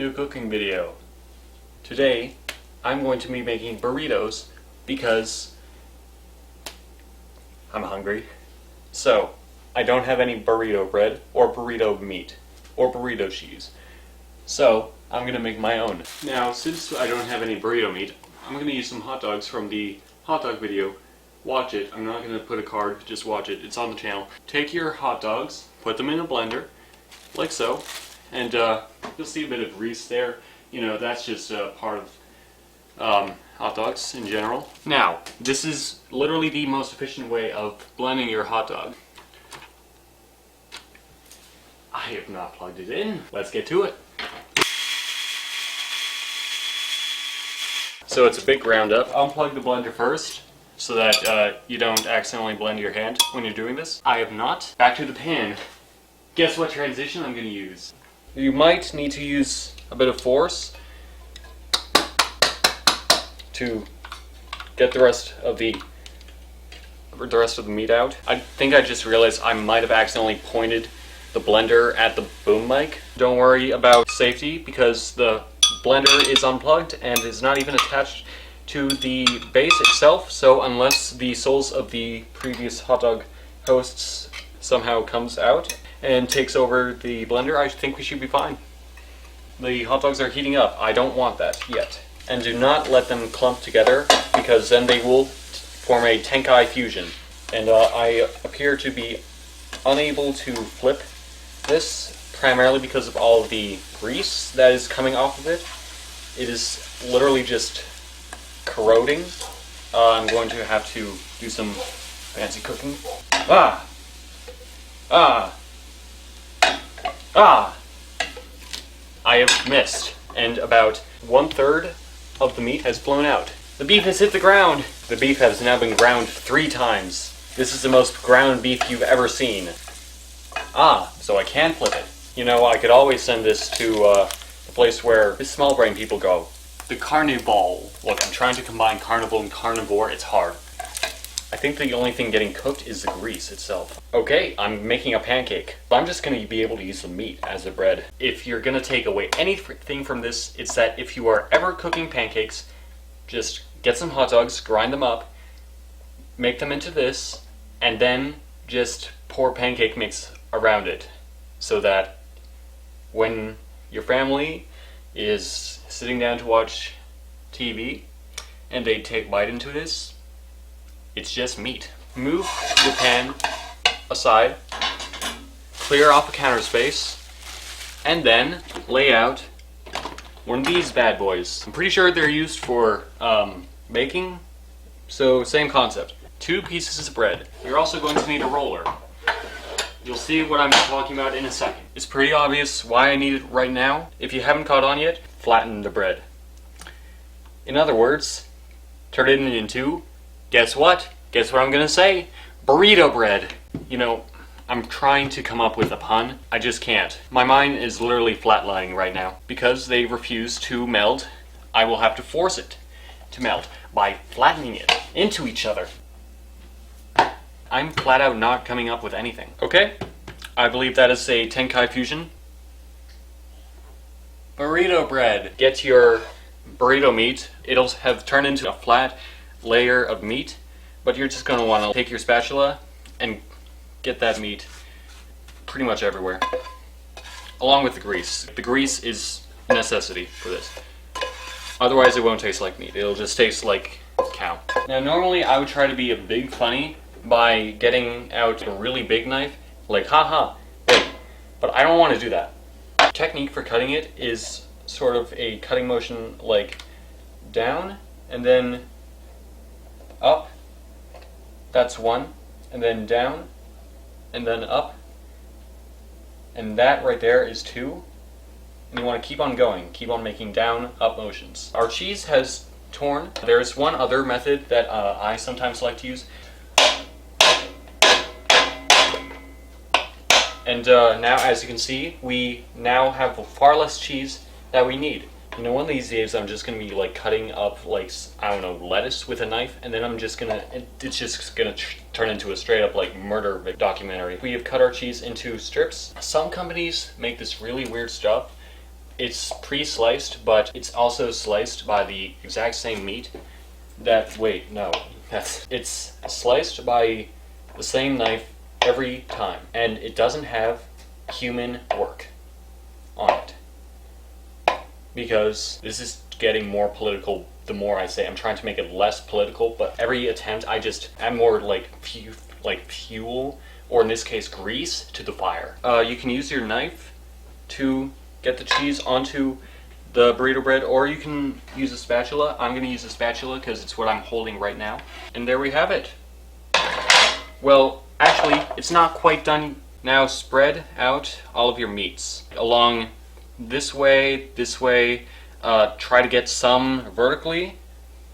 New cooking video. Today I'm going to be making burritos because I'm hungry. So I don't have any burrito bread or burrito meat or burrito cheese. So I'm going to make my own. Now since I don't have any burrito meat, I'm going to use some hot dogs from the hot dog video. Watch it. I'm not going to put a card, just watch it. It's on the channel. Take your hot dogs, put them in a blender, like so, and you'll see a bit of grease there. You know, that's just part of hot dogs in general. Now, this is literally the most efficient way of blending your hot dog. I have not plugged it in. Let's get to it. So it's a big ground up. Unplug the blender first, so that you don't accidentally blend your hand when you're doing this. I have not. Back to the pan. Guess what transition I'm going to use? You might need to use a bit of force to get the rest of the meat out. I think I just realized I might have accidentally pointed the blender at the boom mic. Don't worry about safety because the blender is unplugged and is not even attached to the base itself, so unless the soles of the previous hot dog hosts somehow comes out and takes over the blender, I think we should be fine. The hot dogs are heating up. I don't want that yet. And do not let them clump together because then they will form a Tenkai fusion. And I appear to be unable to flip this primarily because of all of the grease that is coming off of it. It is literally just corroding. I'm going to have to do some fancy cooking. I have missed, and about 1/3 of the meat has blown out. The beef has hit the ground. The beef has now been ground 3 times. This is the most ground beef you've ever seen. So I can flip it. You know, I could always send this to the place where the small brain people go. The carnivore. Look, I'm trying to combine carnival and carnivore. It's hard. I think the only thing getting cooked is the grease itself. Okay, I'm making a pancake. I'm just going to be able to use the meat as the bread. If you're going to take away anything from this, it's that if you are ever cooking pancakes, just get some hot dogs, grind them up, make them into this, and then just pour pancake mix around it. So that when your family is sitting down to watch TV and they take a bite into this, it's just meat. Move your pan aside, clear off a counter space, and then lay out one of these bad boys. I'm pretty sure they're used for baking, so same concept. 2 pieces of bread. You're also going to need a roller. You'll see what I'm talking about in a second. It's pretty obvious why I need it right now. If you haven't caught on yet, flatten the bread. In other words, turn it into, guess what? Guess what I'm gonna say? Burrito bread. You know, I'm trying to come up with a pun. I just can't. My mind is literally flatlining right now. Because they refuse to meld, I will have to force it to melt by flattening it into each other. I'm flat out not coming up with anything. Okay, I believe that is a Tenkai fusion. Burrito bread. Get your burrito meat. It'll have turned into a flat layer of meat, but you're just going to want to take your spatula and get that meat pretty much everywhere, along with the grease. The grease is a necessity for this. Otherwise it won't taste like meat. It'll just taste like cow. Now normally I would try to be a big funny by getting out a really big knife, like haha, big. But I don't want to do that. The technique for cutting it is sort of a cutting motion like down and then up. That's 1, and then down, and then up. And that right there is 2. And you want to keep on going, keep on making down, up motions. Our cheese has torn. There's one other method that I sometimes like to use. And now, as you can see, we now have far less cheese that we need. You know, one of these days I'm just going to be like cutting up like, I don't know, lettuce with a knife, and then I'm just going to, it's just going to turn into a straight up like murder documentary. We have cut our cheese into strips. Some companies make this really weird stuff. It's pre-sliced, but it's also sliced by the exact same meat it's sliced by the same knife every time, and it doesn't have human work on it. Because this is getting more political the more I say. I'm trying to make it less political, but every attempt I just add more like fuel, or in this case grease, to the fire. You can use your knife to get the cheese onto the burrito bread, or you can use a spatula. I'm going to use a spatula because it's what I'm holding right now. And there we have it. Well, actually, it's not quite done. Now spread out all of your meats along this way, try to get some vertically,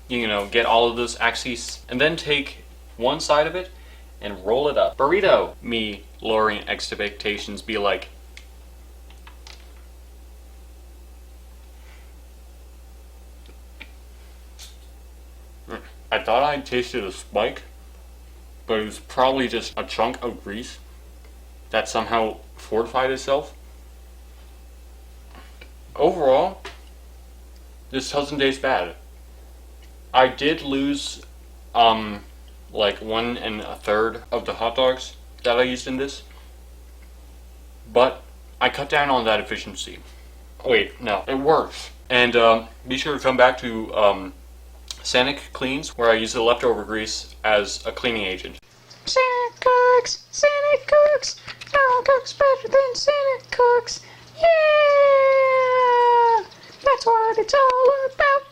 get all of those axes, and then take one side of it and roll it up. Burrito! Me lowering expectations, be like, I thought I tasted a spike, but it was probably just a chunk of grease that somehow fortified itself. Overall, this doesn't taste bad. I did lose like 1 1/3 of the hot dogs that I used in this, but I cut down on that efficiency. Wait, no, it works. And be sure to come back to Sanic Cleans, where I use the leftover grease as a cleaning agent. Sanic cooks! Sanic cooks! No one cooks better than Sanic cooks! Yeah! That's what it's all about!